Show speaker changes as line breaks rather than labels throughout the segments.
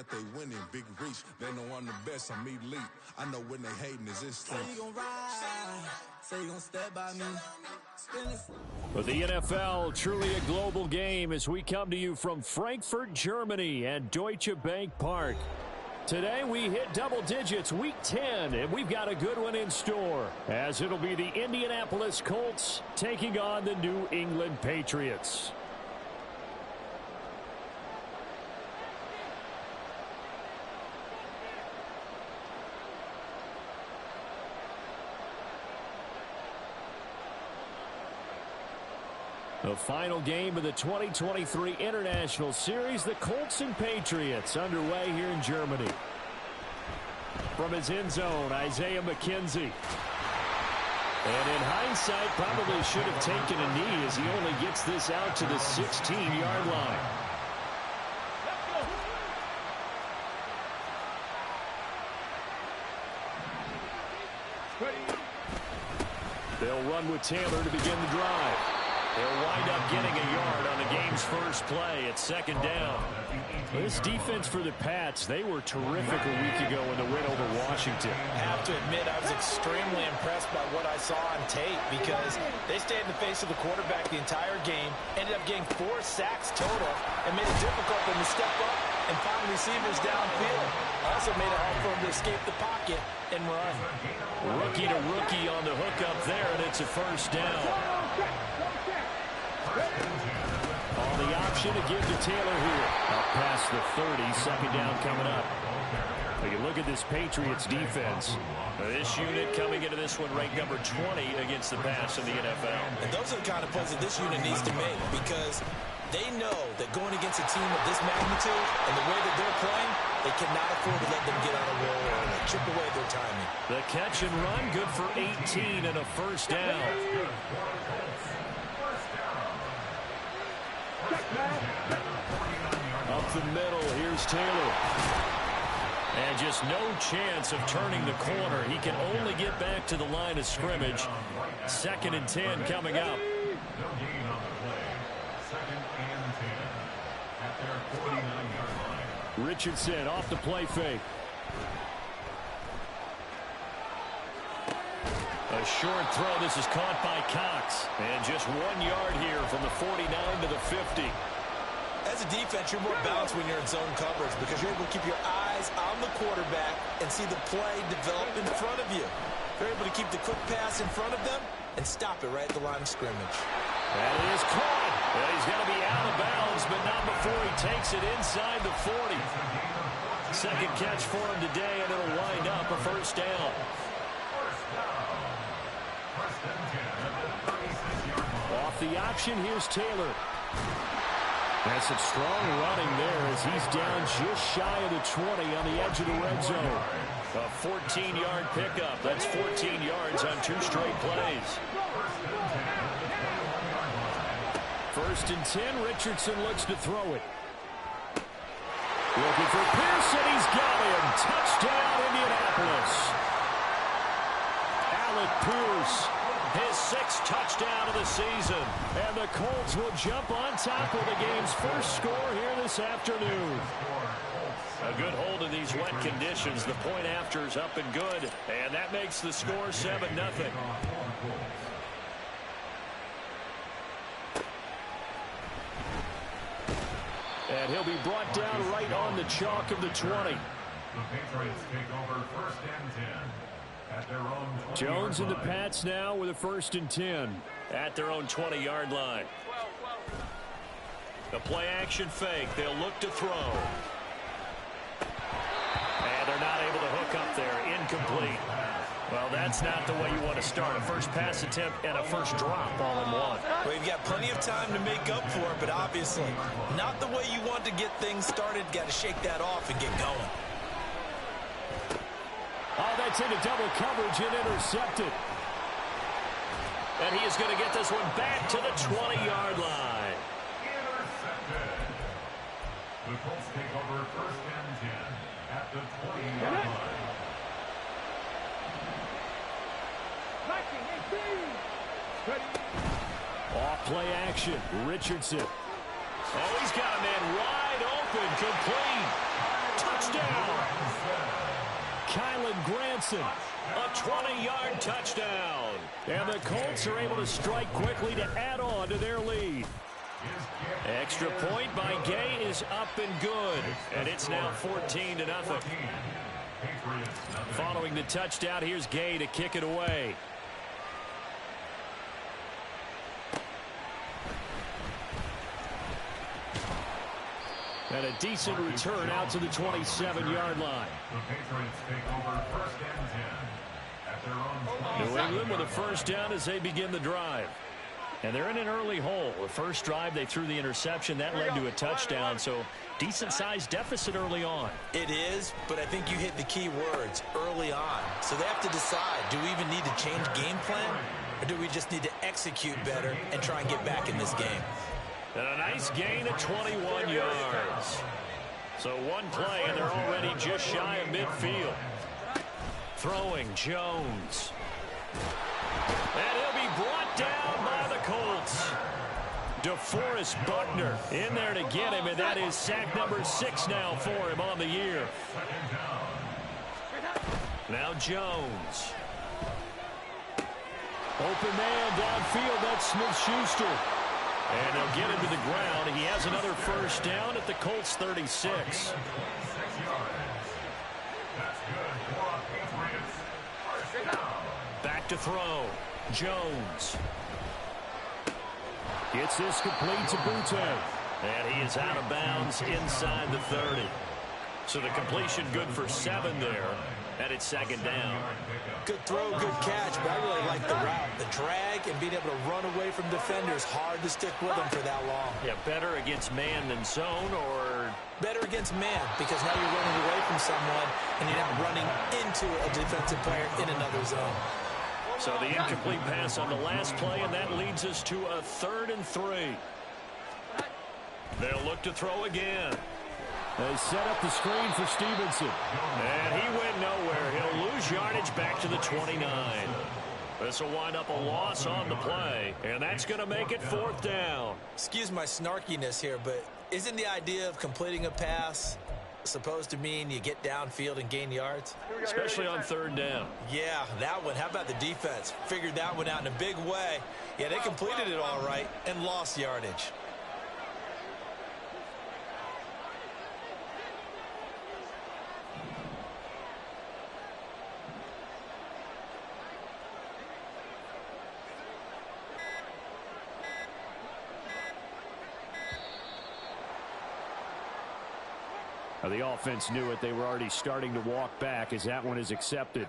that they winning. Big reach, they know I'm the best, I'm elite. I know when they hating is instinct.
Say you gon' ride, say you gon' step by me.
But the NFL, truly a global game as we come to you from Frankfurt, Germany at Deutsche Bank Park. Today we hit double digits, week 10, and we've got a good one in store, as it'll be the Indianapolis Colts taking on the New England Patriots. The final game of the 2023 International Series, the Colts and Patriots underway here in Germany. From his end zone, Isaiah McKenzie. And in hindsight, probably should have taken a knee as he only gets this out to the 16-yard line. They'll run with Taylor to begin the drive. They'll wind up getting a yard on the game's first play at second down. This defense for the Pats, they were terrific a week ago in the win over Washington.
I have to admit, I was extremely impressed by what I saw on tape because they stayed in the face of the quarterback the entire game, ended up getting 4 sacks total, and made it difficult for them to step up and find receivers downfield. Also made it hard for them to escape the pocket and run.
Rookie to rookie on the hook up there, and it's a first down. On the option to give to Taylor here. Up past the 30, second down coming up. Take a look at this Patriots defense. This unit coming into this one ranked number 20 against the pass in the NFL.
And those are the kind of plays that this unit needs to make because they know that going against a team of this magnitude and the way that they're playing, they cannot afford to let them get on a roll or chip away their timing.
The catch and run, good for 18 and a first down. Up the middle, here's Taylor. And just no chance of turning the corner. He can only get back to the line of scrimmage. 2nd and 10 coming up. Richardson off the play fake. A short throw. This is caught by Cox. And just 1 yard here from the 49 to the 50.
As a defense, you're more balanced when you're in zone coverage because you're able to keep your eyes on the quarterback and see the play develop in front of you. You're able to keep the quick pass in front of them and stop it right at the line of scrimmage.
That is caught. Well, he's going to be out of bounds, but not before he takes it inside the 40. Second catch for him today, and it'll wind up a first down. Off the option, here's Taylor. That's some strong running there as he's down just shy of the 20 on the edge of the red zone. A 14-yard pickup. That's 14 yards on 2 straight plays. 1st and 10. Richardson looks to throw it. Looking for Pearson. He's got him. Touchdown, Indianapolis. Alec Pierce. His 6th touchdown of the season. And the Colts will jump on top of the game's first score here this afternoon. A good hold in these wet conditions. The point after is up and good. And that makes the score 7-0. And he'll be brought down right on the chalk of the 20.
The Patriots take over 1st and 10. At their own
Jones and the Pats now with a 1st and 10 at their own 20-yard line. The play action fake. They'll look to throw. And they're not able to hook up there. Incomplete. Well, that's not the way you want to start. A first pass attempt and a first drop all in one.
Well, you've got plenty of time to make up for it, but obviously not the way you want to get things started. Got to shake that off and get going.
Oh, that's into double coverage and intercepted. And he is going to get this one back to the 20-yard line.
intercepted. The Colts take over 1st and 10 at the 20-yard line.
Off play action. Richardson. Oh, he's got a man wide open. Complete. touchdown. Kylan Granson, a 20-yard touchdown. And the Colts are able to strike quickly to add on to their lead. Extra point by Gay is up and good. And it's now 14-0. Following the touchdown, here's Gay to kick it away. And a decent return out to the 27-yard line.
The Patriots take over first and 10 at their own 20.
New England with a first down as they begin the drive. And they're in an early hole. The first drive, they threw the interception. That led to a touchdown, so decent-sized deficit early on.
It is, but I think you hit the key words, early on. So they have to decide, do we even need to change game plan, or do we just need to execute better and try and get back in this game?
And a nice gain of 21 yards. So one play, and they're already just shy of midfield. Throwing Jones. And he'll be brought down by the Colts. DeForest Buckner in there to get him, and that is sack number 6 now for him on the year. Now Jones. Open man downfield, that's Smith-Schuster. And they'll get him to the ground. He has another first down at the Colts 36. Back to throw. Jones. Gets this complete to Boutte. And he is out of bounds inside the 30. So the completion good for 7 there. And it's second down.
Good throw, good catch, but I really like the route. The drag and being able to run away from defenders. Hard to stick with them for that long.
Yeah, better against man than zone, or
better against man, because now you're running away from someone and you're not running into a defensive player in another zone.
So the incomplete pass on the last play, and that leads us to a 3rd and 3. They'll look to throw again. They set up the screen for Stevenson. And he went nowhere. He'll lose yardage back to the 29. This will wind up a loss on the play, and that's going to make it 4th down.
Excuse my snarkiness here, but isn't the idea of completing a pass supposed to mean you get downfield and gain yards?
Especially on 3rd down.
Yeah, that one. How about the defense? Figured that one out in a big way. Yeah, they completed it all right and lost yardage.
The offense knew it. They were already starting to walk back as that one is accepted.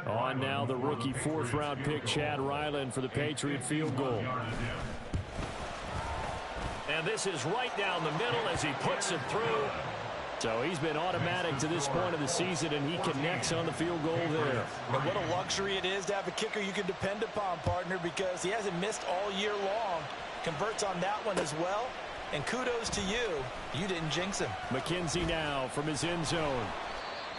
On now the rookie 4th-round pick Chad Ryland for the Patriot field goal. And this is right down the middle as he puts it through. So he's been automatic to this point of the season, and he connects on the field goal there.
And what a luxury it is to have a kicker you can depend upon, partner, because he hasn't missed all year long. Converts on that one as well. And kudos to you. You didn't jinx him.
McKenzie now from his end zone.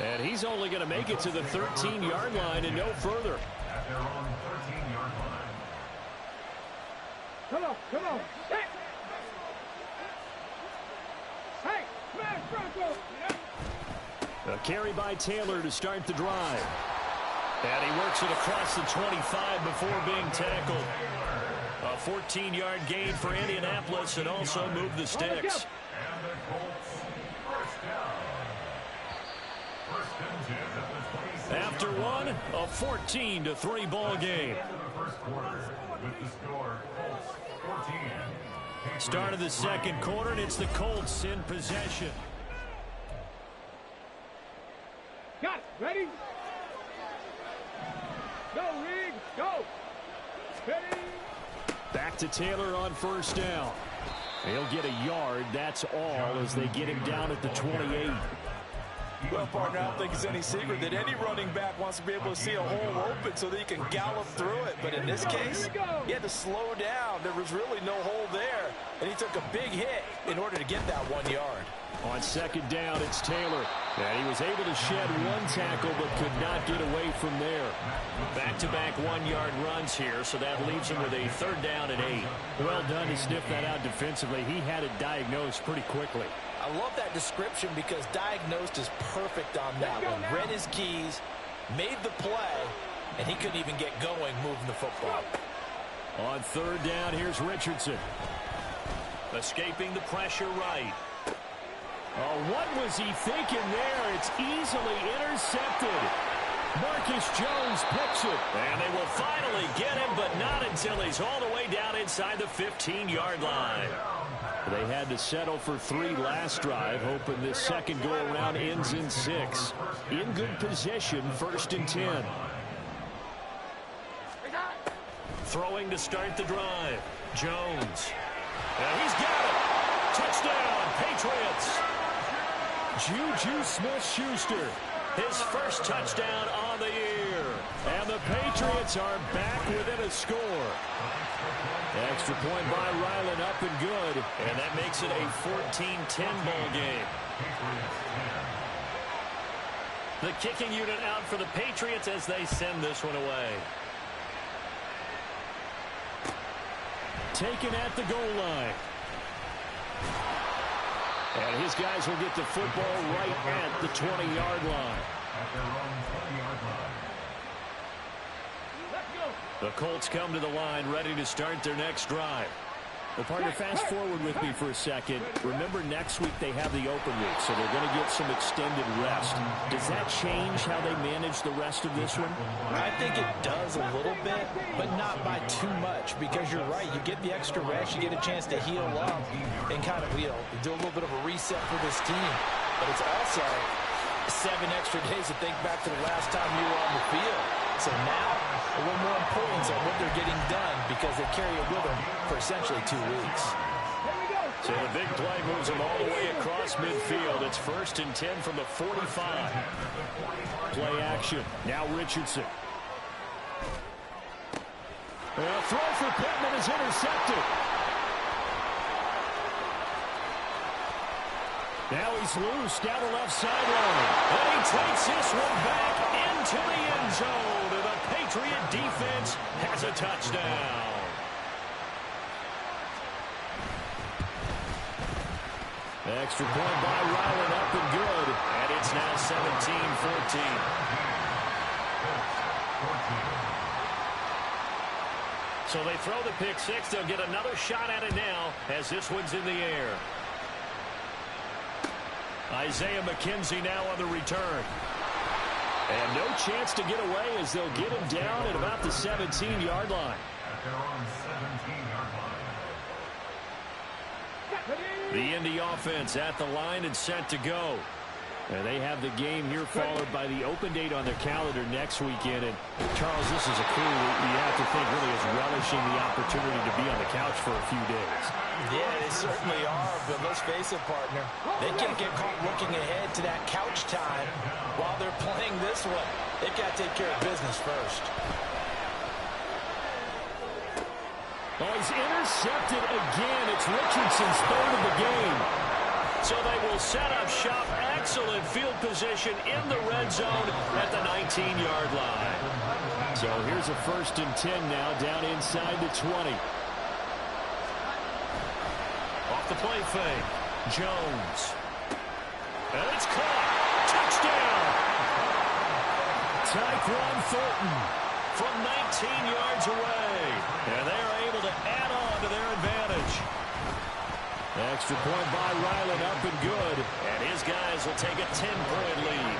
And he's only going to make it to the 13-yard line and no further.
At their own 13-yard line.
Come on, come on. Hey! Hey, smash Bronco!
A carry by Taylor to start the drive. And he works it across the 25 before being tackled. A 14-yard gain for Indianapolis and also moved the sticks.
And the Colts first down. First and 10 at the 26.
After one, a 14-3 ball game.
The first quarter with the score Colts 14.
Start of the second quarter, and it's the Colts in possession.
Got it. Ready? Go, Reed. Go. Ready.
Back to Taylor on first down. He'll get a yard. That's all as they get him down at the 28.
Well, partner, I don't think it's any secret that any running back wants to be able to see a hole open so that he can gallop through it. But in this case, he had to slow down. There was really no hole there, and he took a big hit in order to get that 1 yard.
On second down, it's Taylor. And he was able to shed one tackle but could not get away from there. Back-to-back one-yard runs here, so that leaves him with a third down and 8. Well done to sniff that out defensively. He had it diagnosed pretty quickly.
I love that description because diagnosed is perfect on that one. Read his keys, made the play, and he couldn't even get going moving the football.
On third down, here's Richardson. Escaping the pressure right. Oh, what was he thinking there? It's easily intercepted. Marcus Jones picks it. And they will finally get him, but not until he's all the way down inside the 15-yard line. They had to settle for 3 last drive, hoping this second go-around ends in 6. In good position, 1st and 10. Throwing to start the drive. Jones. And he's got it. Touchdown, Patriots. Juju Smith-Schuster, his first touchdown on the year. And the Patriots are back within a score. Extra point by Ryland, up and good. And that makes it a 14-10 ball game. The kicking unit out for the Patriots as they send this one away. Taken at the goal line. And his guys will get the football right at the 20-yard line.
At their own 20-yard line.
The Colts come to the line ready to start their next drive. Well, partner, fast forward with me for a second. Remember, next week they have the open week, so they're going to get some extended rest. Does that change how they manage the rest of this one?
I think it does a little bit, but not by too much, because you're right. You get the extra rest, you get a chance to heal up and kind of, do a little bit of a reset for this team. But it's also 7 extra days to think back to the last time you were on the field. So now, a little more importance on what they're getting done because they carry it with them for essentially 2 weeks.
So the big play moves them all the way across midfield. It's 1st and 10 from the 45. Play action. Now Richardson. A throw for Pittman is intercepted. Now he's loose down the left sideline. And he takes this one back into the end zone. And the Patriot defense has a touchdown. Extra point by Ryland, up and good. And it's now 17-14. So they throw the pick 6. They'll get another shot at it now as this one's in the air. Isaiah McKenzie now on the return. And no chance to get away as they'll get him down at about the 17-yard line.
At their own 17-yard line.
The Indy offense at the line and set to go. And they have the game here followed by the open date on their calendar next weekend. And, Charles, this is a crew you have to think really is relishing the opportunity to be on the couch for a few days.
Yeah, they certainly are, but let's face it, partner. They can't get caught looking ahead to that couch time while they're playing this one. They've got to take care of business first.
Oh, he's intercepted again. It's Richardson's 3rd of the game. So they will set up shop. Excellent field position in the red zone at the 19-yard line. So here's a 1st and 10 now down inside the 20. Off the play fake. Jones. And it's caught. Touchdown. Tyquan Thornton from 19 yards away. And they are able to add on to their advantage. Extra point by Ryland, up and good. And his guys will take a 10-point lead.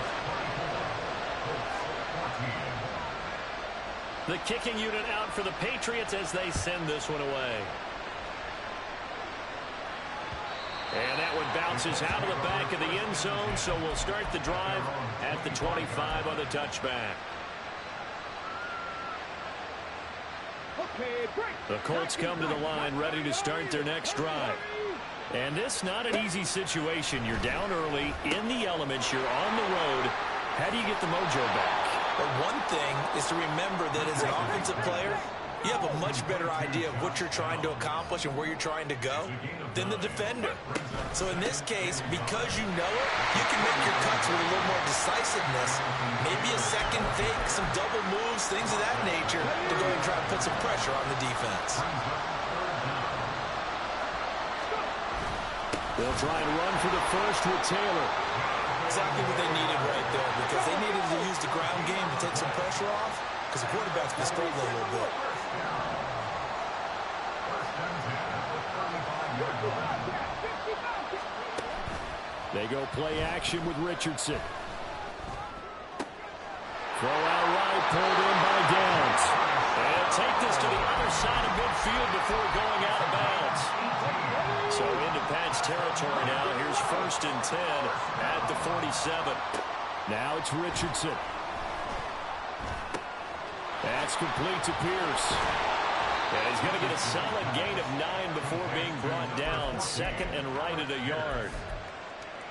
The kicking unit out for the Patriots as they send this one away. And that one bounces out of the back of the end zone, so we'll start the drive at the 25 on the touchback. The Colts come to the line ready to start their next drive. And this not an easy situation. You're down early, in the elements, you're on the road. How do you get the mojo back?
But one thing is to remember that as an offensive player, you have a much better idea of what you're trying to accomplish and where you're trying to go than the defender. So in this case, because you know it, you can make your cuts with a little more decisiveness, maybe a second fake, some double moves, things of that nature, to go and try and put some pressure on the defense.
They'll try and run for the first with Taylor.
Exactly what they needed right there, because they needed to use the ground game to take some pressure off, because the quarterback's been struggling a little bit.
They go play action with Richardson. Throw out right, pulled in by Downs. And take this to the other side of midfield before going out of bounds. So into Pat's territory now. Here's 1st and 10 at the 47. Now it's Richardson. That's complete to Pierce. And he's going to get a solid gain of 9 before being brought down. 2nd and right at a yard.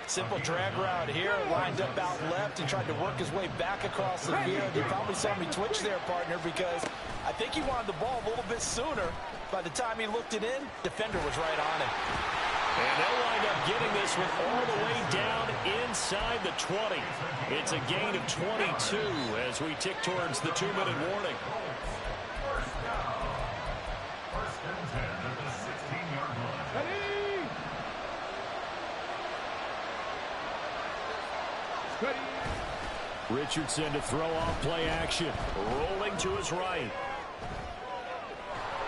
Simple drag route here, lined up out left and tried to work his way back across the field. You probably saw me twitch there, partner, because I think he wanted the ball a little bit sooner. By the time he looked it in, defender was right on him.
And they'll wind up getting this one all the way down inside the 20. It's a gain of 22 as we tick towards the 2-minute warning.
First and 10 at the 16-yard line.
Richardson to throw off play action. Rolling to his right.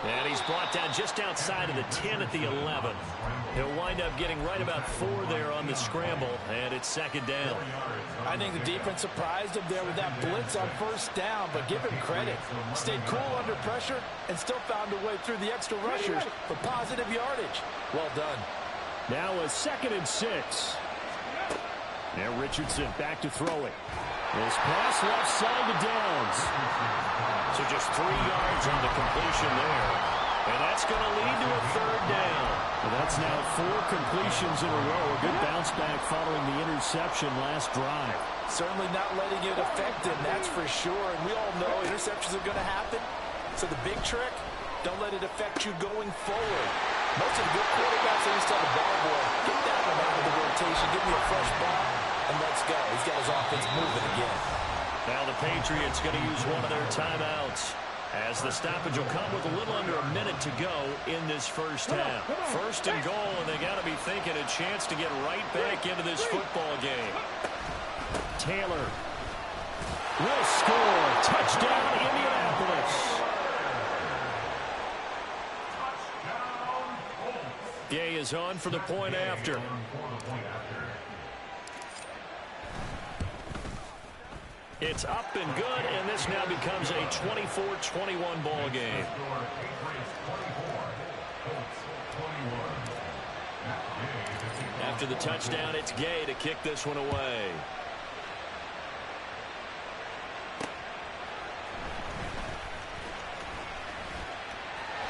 And he's brought down just outside of the 10 at the 11. He'll wind up getting right about 4 there on the scramble, and it's 2nd down.
I think the defense surprised him there with that blitz on 1st down, but give him credit. Stayed cool under pressure and still found a way through the extra rushers for positive yardage. Well done.
Now a 2nd and 6. Now Richardson back to throw it. This pass left side to Downs. So just 3 yards on the completion there. And that's going to lead to a 3rd down. Well, that's now 4 completions in a row. A good bounce back following the interception last drive.
Certainly not letting it affect him, that's for sure. And we all know interceptions are going to happen. So the big trick, don't let it affect you going forward. Most of the good quarterbacks, they used to have a ball boy. Get that one out of the rotation. Give me a fresh ball, and let's go. He's got his offense moving again.
Now the Patriots going to use one of their timeouts, as the stoppage will come with a little under a minute to go in this first half. 1st and goal, and they got to be thinking a chance to get right back into this football game. Taylor will score. Touchdown, Indianapolis. Gay is on for the point after. It's up and good, and this now becomes a 24-21 ball game. After the touchdown, it's Gay to kick this one away.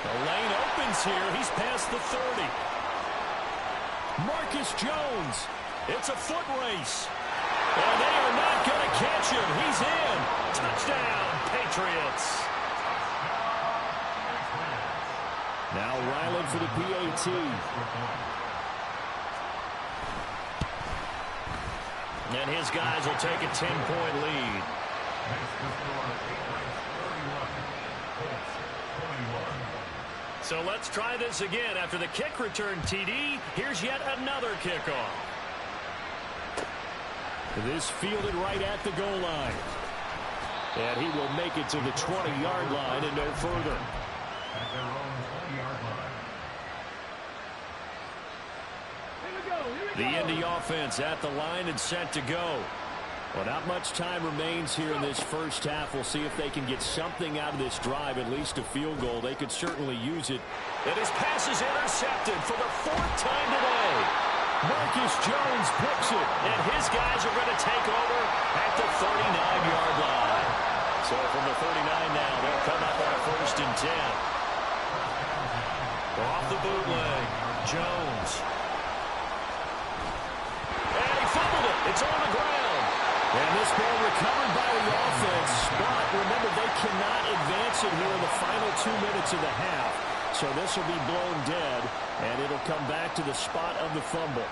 The lane opens here. He's past the 30. Marcus Jones. It's a foot race. And they are not going to catch him. He's in. Touchdown, Patriots. Now Ryland for the PAT. And his guys will take a 10-point lead. So let's try this again. After the kick return TD, here's yet another kickoff. This fielded right at the goal line. And he will make it to the 20-yard line and no further.
At their own 20-yard line.
The Indy offense at the line and set to go. Well, not much time remains here in this first half. We'll see if they can get something out of this drive, at least a field goal. They could certainly use it. And his pass is intercepted for the 4th time today. Marcus Jones picks it, and his guys are going to take over at the 39-yard line. So from the 39 now, they'll come up on a 1st and 10. Off the bootleg, Jones. And he fumbled it. It's on the ground. And this ball recovered by the offense. But remember, they cannot advance it here in the final 2 minutes of the half. So this will be blown dead, and it'll come back to the spot of the fumble.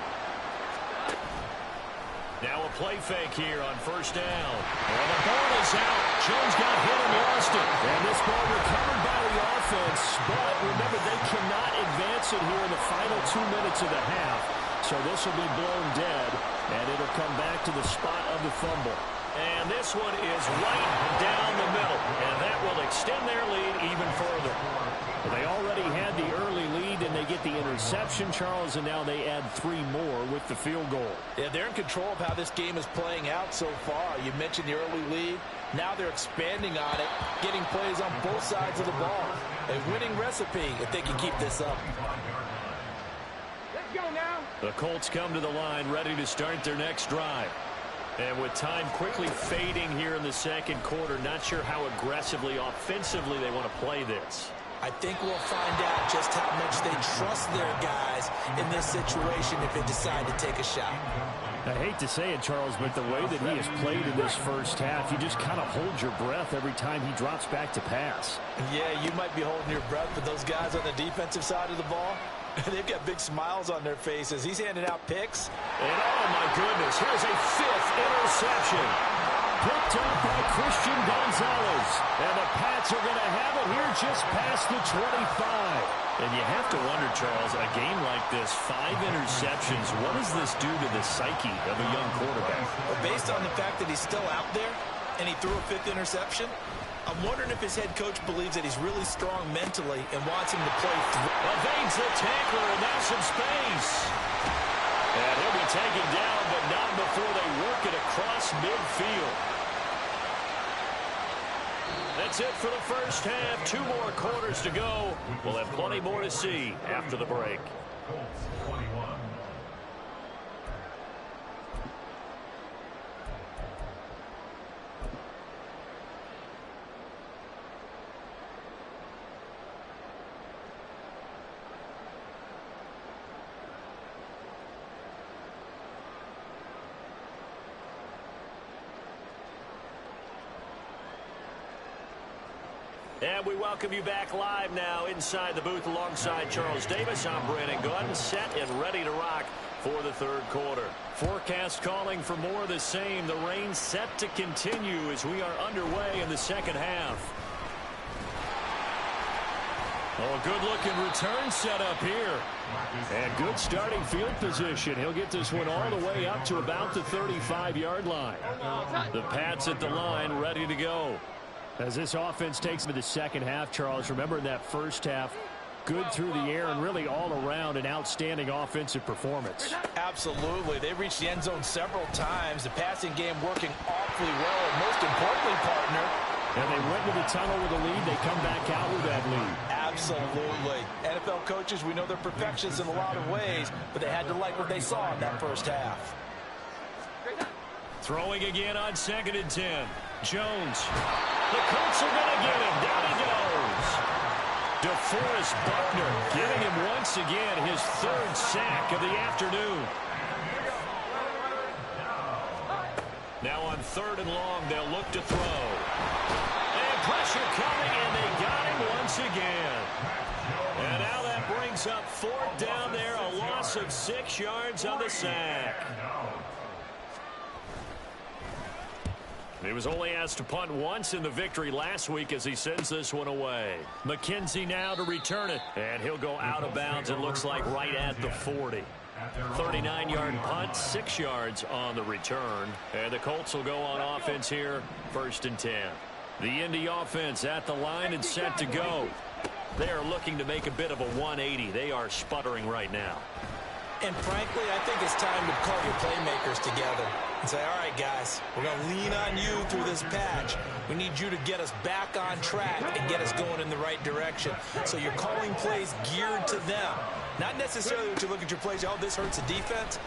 Now a play fake here on first down. And the ball is out. Jones got hit and lost it. And this ball recovered by the offense. But remember, they cannot advance it here in the final 2 minutes of the half. So this will be blown dead, and it'll come back to the spot of the fumble. And this one is right down the middle. And that will extend their lead even further. Well, they already had the early lead, and they get the interception, Charles, and now they add 3 more with the field goal.
Yeah, they're in control of how this game is playing out so far. You mentioned the early lead. Now they're expanding on it, getting plays on both sides of the ball. A winning recipe if they can keep this up.
Let's go now.
The Colts come to the line, ready to start their next drive. And with time quickly fading here in the second quarter, not sure how aggressively, offensively they want to play this.
I think we'll find out just how much they trust their guys in this situation if they decide to take a shot.
I hate to say it, Charles, but the way that he has played in this first half, you just kind of hold your breath every time he drops back to pass.
Yeah, you might be holding your breath, but those guys on the defensive side of the ball, they've got big smiles on their faces. He's handing out picks.
And oh my goodness, here's a 5th interception. Picked up by Christian Gonzalez. And the Pats are going to have it here just past the 25. And you have to wonder, Charles, a game like this, 5 interceptions, what does this do to the psyche of a young quarterback?
Well, based on the fact that he's still out there and he threw a 5th interception, I'm wondering if his head coach believes that he's really strong mentally and wants him to play through.
Evades the tackler, and now some space. And he'll be taken down, but not before they work it across midfield. That's it for the first half. 2 more quarters to go. We'll have plenty more to see after the break. And we welcome you back live now inside the booth alongside Charles Davis. I'm Brandon Gordon, set and ready to rock for the third quarter. Forecast calling for more of the same. The rain set to continue as we are underway in the second half. Oh, good-looking return setup here. And good starting field position. He'll get this one all the way up to about the 35-yard line. The Pats at the line, ready to go. As this offense takes into the second half, Charles, remember in that first half, good through the air and really all around an outstanding offensive performance.
Absolutely. They reached the end zone several times. The passing game working awfully well. And most importantly, partner,
and they went to the tunnel with a lead. They come back out with that lead.
Absolutely. NFL coaches, we know they're perfectionists in a lot of ways, but they had to like what they saw in that first half.
Throwing again on 2nd and 10. Jones. The Colts are going to get him. Down he goes. DeForest Buckner getting him once again his 3rd sack of the afternoon. Now on 3rd and long, they'll look to throw. And pressure coming, and they got him once again. And now that brings up 4th down there, a loss of 6 yards on the sack. He was only asked to punt once in the victory last week as he sends this one away. McKenzie now to return it. And he'll go out of bounds, it looks like, right at the 40. 39-yard punt, 6 yards on the return. And the Colts will go on offense here, 1st and 10. The Indy offense at the line and set to go. They are looking to make a bit of a 180. They are sputtering right now.
And frankly, I think it's time to call your playmakers together and say, all right, guys, we're going to lean on you through this patch. We need you to get us back on track and get us going in the right direction. So you're calling plays geared to them. Not necessarily that you look at your plays, oh, this hurts the defense.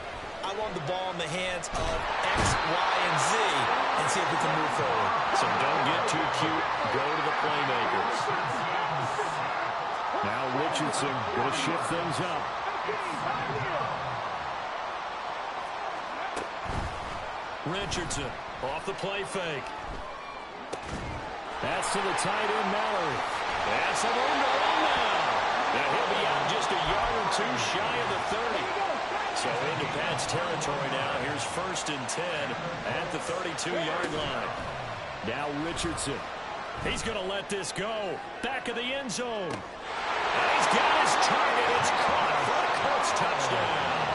I want the ball in the hands of X, Y, and Z and see if we can move forward.
So don't get too cute. Go to the playmakers. Now Richardson going to shift things up. Richardson off the play fake. That's to the tight end, Mallory. And some room to run now. And he'll be out just a yard or two shy of the 30. So into Pat's territory now. Here's 1st and 10 at the 32-yard line. Now Richardson. He's going to let this go. Back of the end zone. And he's got his target. It's caught for a Colts touchdown.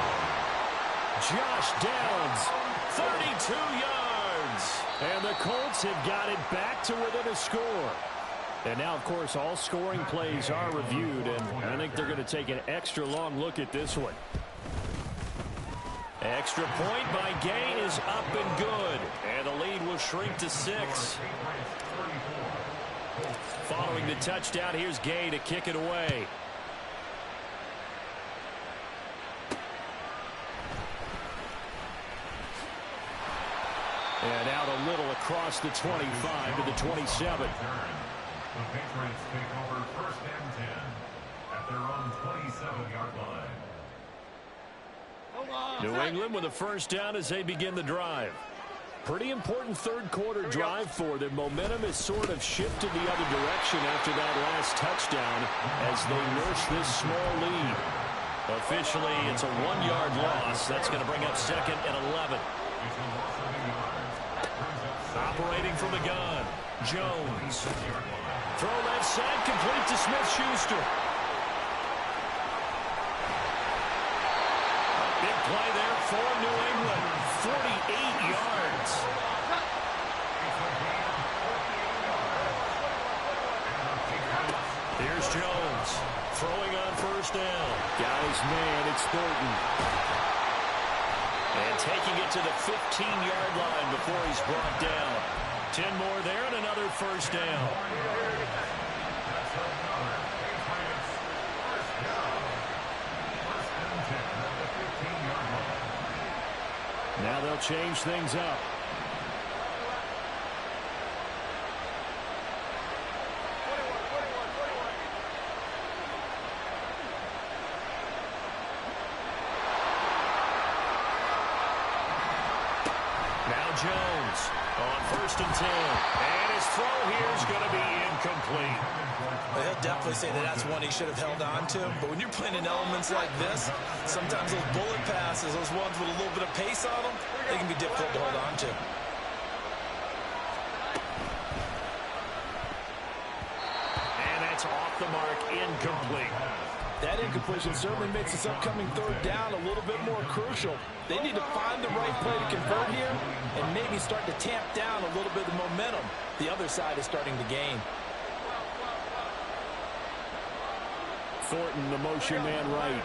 Josh Downs, 32 yards. And the Colts have got it back to within a score. And now, of course, all scoring plays are reviewed, and I think they're going to take an extra long look at this one. Extra point by Gain is up and good. And the lead will shrink to 6. Following the touchdown, here's Gain to kick it away. And out a little across the 25 to the 27.
The Patriots take over 1st and 10 at their own 27-yard line.
New England with a 1st down as they begin the drive. Pretty important third-quarter drive for them. Momentum has sort of shifted the other direction after that last touchdown as they nurse this small lead. Officially, it's a 1-yard loss. That's going to bring up 2nd and 11. Operating from the gun, Jones. Throw left side, complete to Smith-Schuster. Big play there for New England. 48 yards. Here's Jones. Throwing on 1st down. Got his man, it's Thornton. And taking it to the 15-yard line before he's brought down. 10 more there and another 1st down. Now they'll change things up. Now Jones on 1st and 10. And his throw here is going to be incomplete.
Well, he'll definitely say that that's one he should have held on to. But when you're playing in elements like this, sometimes those bullet passes, those ones with a little bit of pace on them, they can be difficult to hold on to.
And that's off the mark, incomplete.
That incompletion certainly makes this upcoming 3rd down a little bit more crucial. They need to find the right play to convert here and maybe start to tamp down a little bit of the momentum the other side is starting to gain.
Thornton, the motion man right.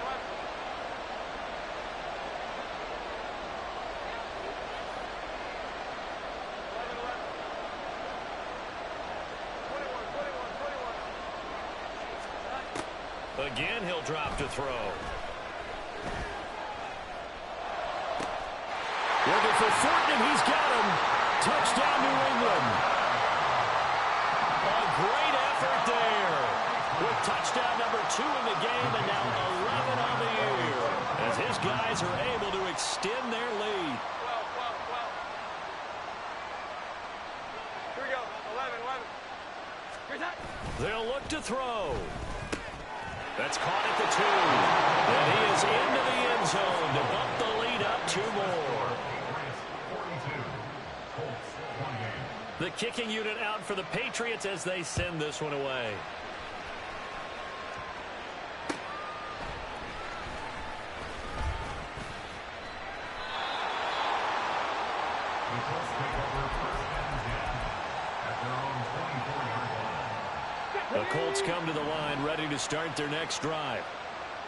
Again, he'll drop to throw. Looking for Thornton, and he's got him. Touchdown, New England. A great effort there. With touchdown number 2 in the game, and now 11 on the year. As his guys are able to extend their lead.
Here we go. 11. Here's that.
They'll look to throw. That's caught at the 2. And he is into the end zone to bump the lead up 2 more. The kicking unit out for the Patriots as they send this one away. The Colts come to the line ready to start their next drive.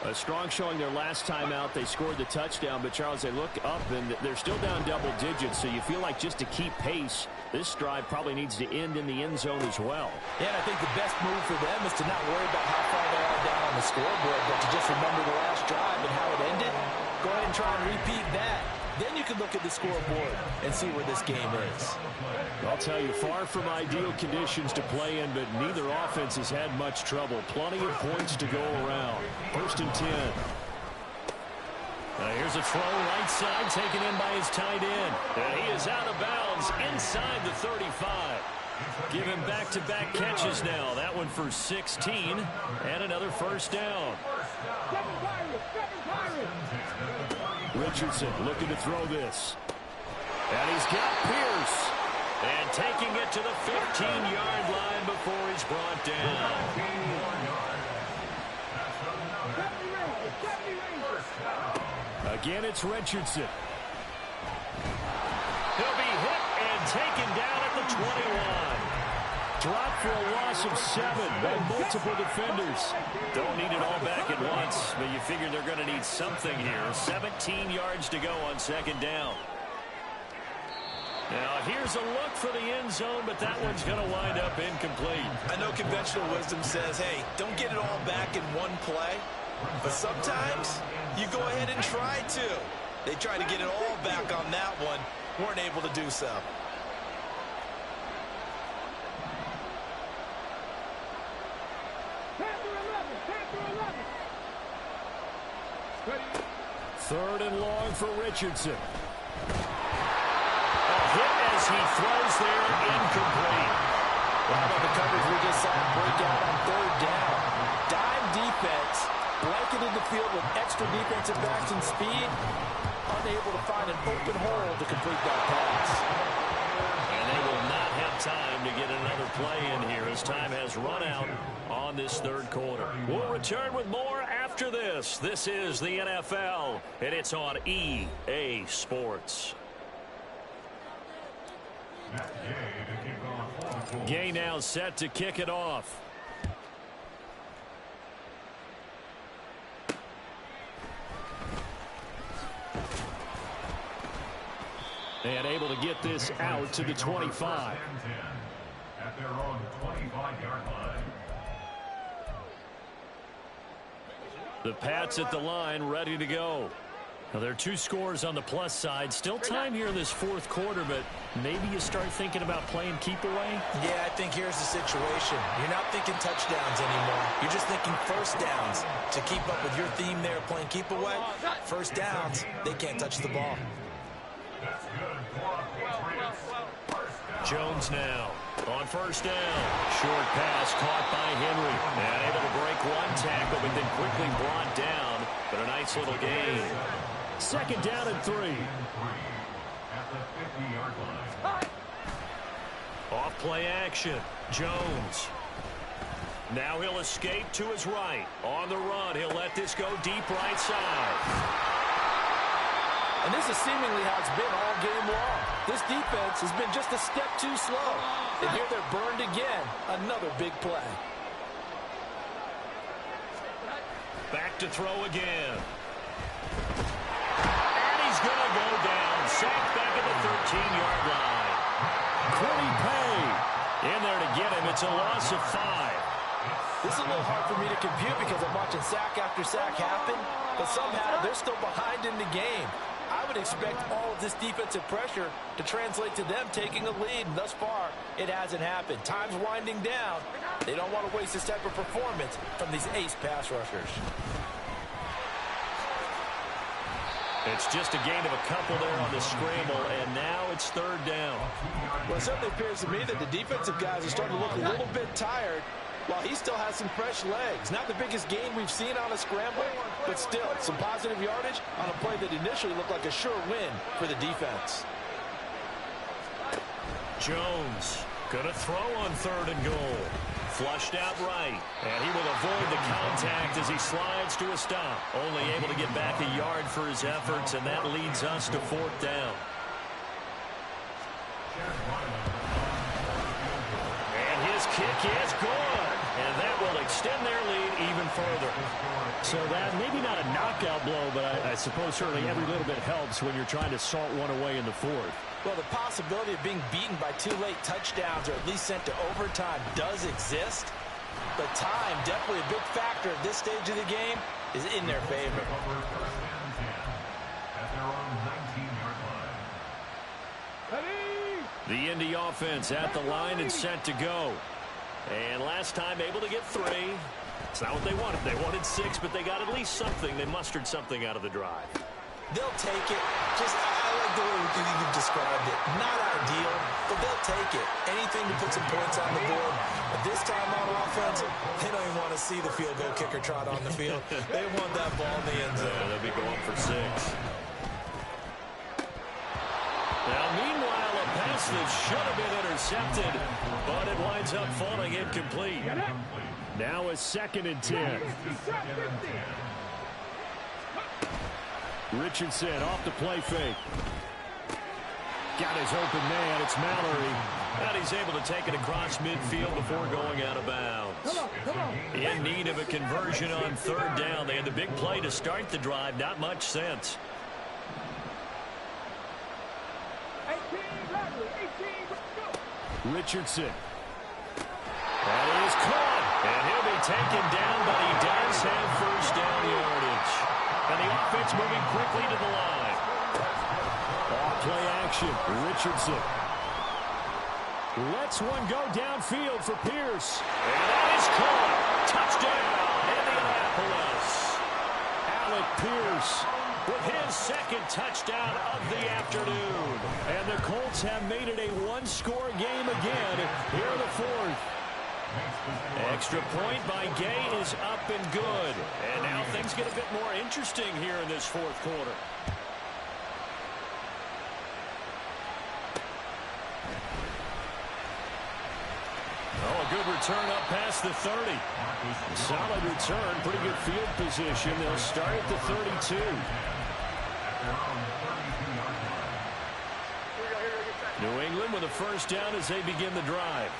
A strong showing their last time out. They scored the touchdown, but Charles, they look up and they're still down double digits, so you feel like just to keep pace, this drive probably needs to end in the end zone as well.
Yeah, and I think the best move for them is to not worry about how far they are down on the scoreboard, but to just remember the last drive and how it ended. Go ahead and try and repeat that. Then you can look at the scoreboard and see where this game is.
I'll tell you, far from ideal conditions to play in, but neither offense has had much trouble. Plenty of points to go around. 1st and 10. Here's a throw right side taken in by his tight end. And he is out of bounds inside the 35. Give him back-to-back catches now. That one for 16 and another first down. Richardson looking to throw this. And he's got Pierce. And taking it to the 15-yard line before he's brought down. Again, it's Richardson. He'll be hit and taken down at the 21. Dropped for a loss of 7 by multiple defenders. Don't need it all back at once, but you figure they're going to need something here. 17 yards to go on second down. Now, here's a look for the end zone, but that one's going to wind up incomplete.
I know conventional wisdom says, hey, don't get it all back in one play. But sometimes you go ahead and try to. They tried to get it all back on that one. Weren't able to do so.
Third and long for Richardson. A hit as he throws there, incomplete.
Well, how about the coverage we just saw break out on third down? Dime defense, blanketed the field with extra defensive backs and speed, unable to find an open hole to complete that pass.
And they will not have time to get another play in here as time has run out on this third quarter. We'll return with more after this. This is the NFL, and it's on EA Sports. Gay now set to kick it off. And able to get this out to the 25.
At their own 25-yard line.
The Pats at the line, ready to go. Now, there are 2 scores on the plus side. Still time here in this fourth quarter, but maybe you start thinking about playing keep away?
Yeah, I think here's the situation. You're not thinking touchdowns anymore. You're just thinking first downs. To keep up with your theme there, playing keep away, first downs, they can't touch the ball.
Jones now on first down. Short pass caught by Henry. And able to break one tackle, but then quickly brought down. But a nice little gain. Second down and 3.
At the 50-yard line.
Off play action. Jones. Now he'll escape to his right. On the run, he'll let this go deep right side.
And this is seemingly how it's been all game long. This defense has been just a step too slow. And here they're burned again. Another big play.
Back to throw again. And he's going to go down. Sacked back at the 13-yard line. Quiddy Pay in there to get him. It's a loss of 5.
This is a little hard for me to compute because I'm watching sack after sack happen. But somehow they're still behind in the game. I would expect all of this defensive pressure to translate to them taking a lead. And thus far, it hasn't happened. Time's winding down. They don't want to waste this type of performance from these ace pass rushers.
It's just a gain of a couple there on the scramble, and now it's third down.
Well, it certainly appears to me that the defensive guys are starting to look a little bit tired, while he still has some fresh legs. Not the biggest gain we've seen on a scramble, but still some positive yardage on a play that initially looked like a sure win for the defense.
Jones gonna throw on third and goal. Flushed out right, and he will avoid the contact as he slides to a stop. Only able to get back a yard for his efforts, and that leads us to fourth down. And his kick is good. And that will extend their lead even further. So that, maybe not a knockout blow, but I suppose certainly every little bit helps when you're trying to salt one away in the fourth.
Well, the possibility of being beaten by 2 late touchdowns or at least sent to overtime does exist. But time, definitely a big factor at this stage of the game, is in their favor.
The Indy offense at the line and set to go. And last time able to get 3. It's not what they wanted. They wanted 6, but they got at least something. They mustered something out of the drive.
They'll take it. Just, I like like the way you've described it. Not ideal, but they'll take it. Anything to put some points on the board. But this time on offense, they don't even want to see the field goal kicker trot on the field. They want that ball in the end zone.
Yeah, they'll be going for 6. Now, meanwhile, a pass that should have been intercepted, but it winds up falling incomplete. Now a 2nd and 10. Richardson off the play fake. Got his open man. It's Mallory. And he's able to take it across midfield before going out of bounds. In need of a conversion on 3rd down. They had the big play to start the drive. Not much sense. Richardson. That is caught. And he'll be taken down, but he does have 1st down yardage. And the offense moving quickly to the line. Play action. Richardson. Lets one go downfield for Pierce. And that is caught. Touchdown, Indianapolis. Alec Pierce with his 2nd touchdown of the afternoon. And the Colts have made it a 1-score game again here in the 4th. Extra point by Gay is up and good. And now things get a bit more interesting here in this 4th quarter. Oh, a good return up past the 30. Solid return, pretty good field position. They'll start at the 32. New England with a 1st down as they begin the drive.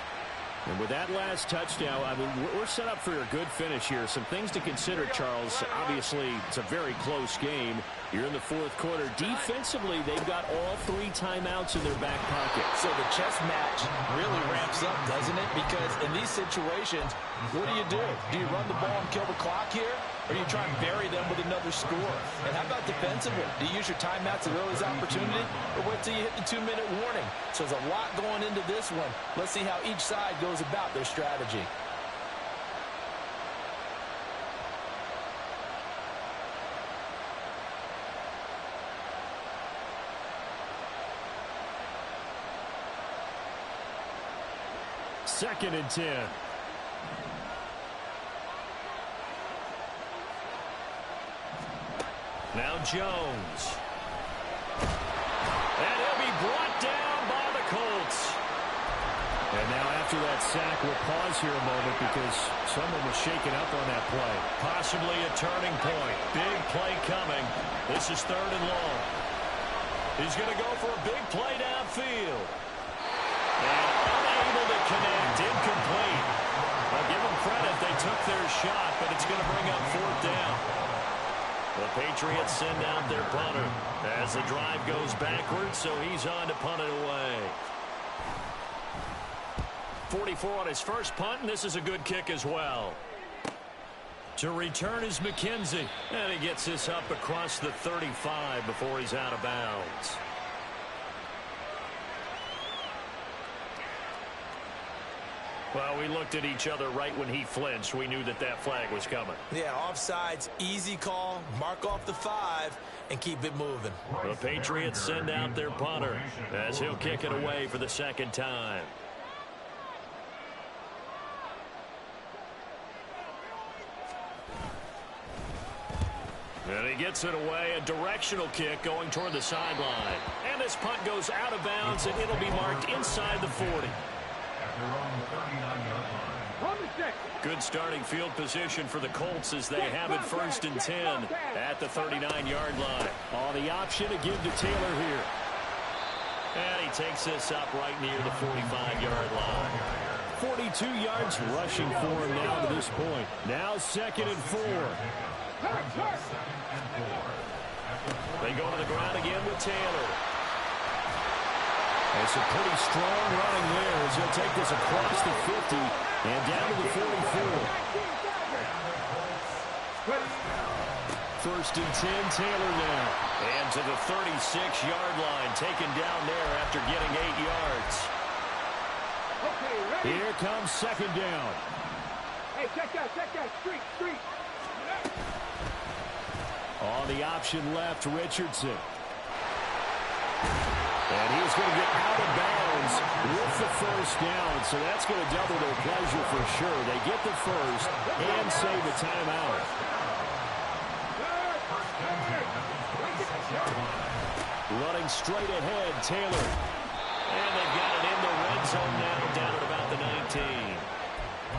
And with that last touchdown, I mean, we're set up for a good finish here. Some things to consider, Charles. Obviously, it's a very close game. You're in the 4th quarter. Defensively, they've got all 3 timeouts in their back pocket.
So the chess match really ramps up, doesn't it? Because in these situations, what do? Do you run the ball and kill the clock here? Or do you try and bury them with another score? And how about defensively? Do you use your timeouts at earliest opportunity? Or wait till you hit the 2-minute warning? So there's a lot going into this one. Let's see how each side goes about their strategy.
Second and 10. Now Jones. And he'll be brought down by the Colts. And now after that sack, we'll pause here a moment because someone was shaken up on that play. Possibly a turning point. Big play coming. This is 3rd and long. He's going to go for a big play downfield. And unable to connect. Incomplete. I'll give them credit. They took their shot, but it's going to bring up 4th down. The Patriots send out their punter as the drive goes backwards, so he's on to punt it away. 44 on his first punt, and this is a good kick as well. To return is McKenzie, and he gets this up across the 35 before he's out of bounds. Well, we looked at each other right when he flinched. We knew that that flag was coming.
Yeah, offsides, easy call, mark off the 5, and keep it moving.
The Patriots send out their punter as he'll kick it away for the 2nd time. And he gets it away, a directional kick going toward the sideline. And this punt goes out of bounds, and it'll be marked inside the 40. Good starting field position for the Colts as they have it 1st and 10 at the 39-yard line. Oh, the option to give to Taylor here. And he takes this up right near the 45-yard line. 42 yards rushing for him now to this point. Now 2nd and 4. They go to the ground again with Taylor. It's a pretty strong running there as he'll take this across the 50 and down to the 44. 1st and 10, Taylor now. And to the 36-yard line, taken down there after getting 8 yards. Here comes 2nd down.
Hey, check that, street.
On the option left, Richardson. And he's going to get out of bounds with the first down, so that's going to double their pleasure for sure. They get the first and save a timeout. Running straight ahead, Taylor. And they've got it in the red zone now, down at about the 19.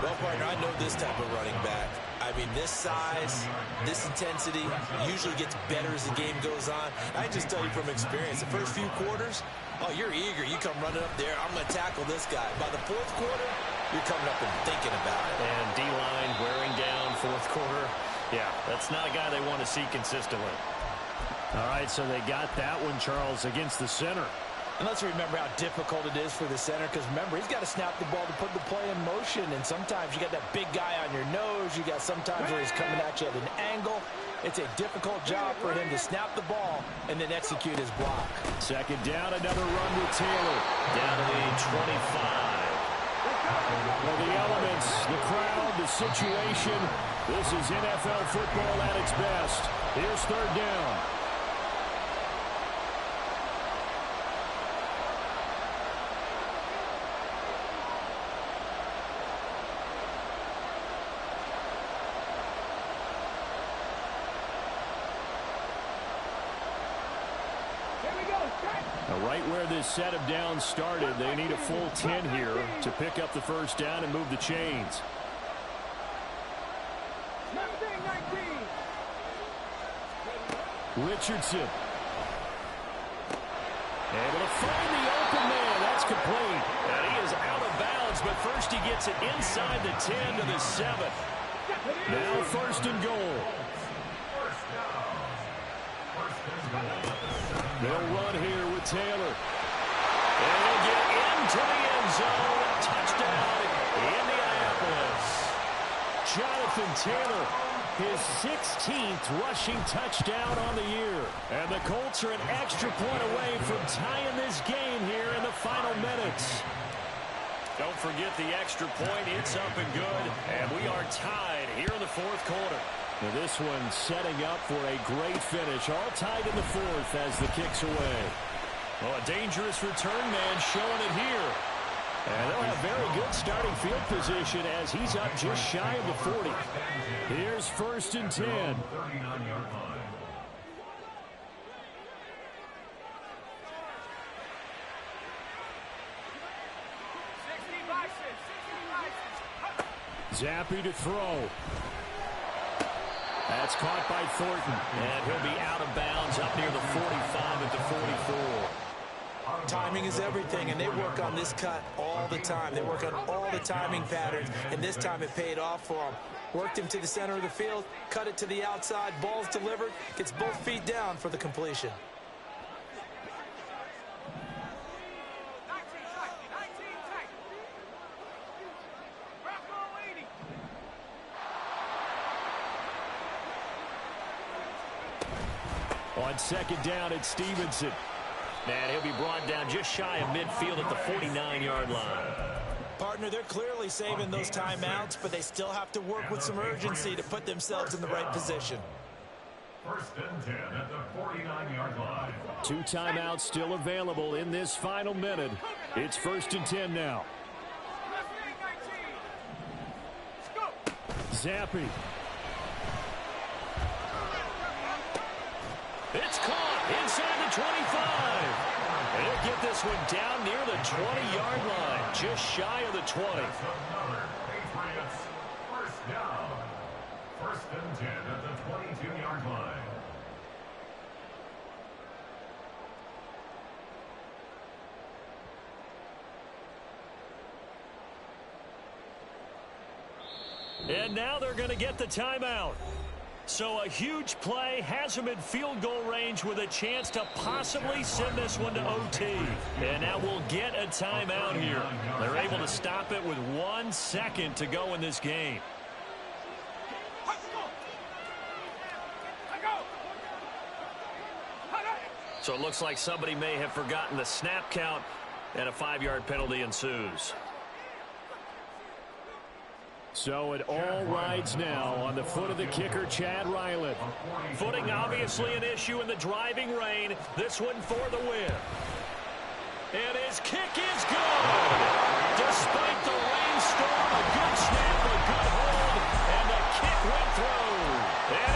Well, partner, I know this type of running back. I mean, this size, this intensity usually gets better as the game goes on. I just tell you from experience, the first few quarters, oh, you're eager. You come running up there, I'm going to tackle this guy. By the fourth quarter, you're coming up and thinking about it.
And D-line wearing down fourth quarter. Yeah, that's not a guy they want to see consistently. All right, so they got that one, Charles, against the center.
And let's remember how difficult it is for the center, because remember, he's got to snap the ball to put the play in motion, and sometimes you got that big guy on your nose. You got sometimes where he's coming at you at an angle. It's a difficult job for him to snap the ball and then execute his block.
Second down, another run with Taylor. Down to the 25. Well, the elements, the crowd, the situation, this is NFL football at its best. Here's third down. Right where this set of downs started, they need a full 10 here to pick up the first down and move the chains. 19. Richardson. Able to find the open man. That's complete. And he is out of bounds, but first he gets it inside the 10 to the 7. Now first and goal. They'll run here with Taylor. And he'll get into the end zone. Touchdown, Indianapolis. Jonathan Taylor, his 16th rushing touchdown on the year. And the Colts are an extra point away from tying this game here in the final minutes. Don't forget the extra point. It's up and good. And we are tied here in the fourth quarter. Now this one setting up for a great finish. All tied in the fourth as the kick's away. Oh, a dangerous return man showing it here. And they'll have very good starting field position as he's up just shy of the 40. Here's first and 10. Zappy to throw. That's caught by Thornton, and he'll be out of bounds up near the 45 at the 44.
Timing is everything, and they work on this cut all the time. They work on all the timing patterns, and this time it paid off for them. Worked him to the center of the field, cut it to the outside, ball's delivered, gets both feet down for the completion.
On second down, it's Stevenson. And he'll be brought down just shy of midfield at the 49-yard line.
Partner, they're clearly saving those timeouts, but they still have to work with some urgency to put themselves in the right position.
First and 10 at the 49-yard line.
2 timeouts still available in this final minute. It's first and 10 now. Zappy. It's caught inside the 25. And he'll get this one down near the 20-yard line, just shy of the 20.
Patriots first down. First and 10 at the 22-yard line.
And now they're going to get the timeout. So a huge play has them in field goal range with a chance to possibly send this one to OT. And now we'll get a timeout here. They're able to stop it with 1 second to go in this game. So it looks like somebody may have forgotten the snap count, and a 5-yard penalty ensues. So it all rides now on the foot of the kicker, Chad Ryland.
Footing obviously an issue in the driving rain. This one for the win. And his kick is good. Despite the rainstorm, a good snap, a good hold, and the kick went through. And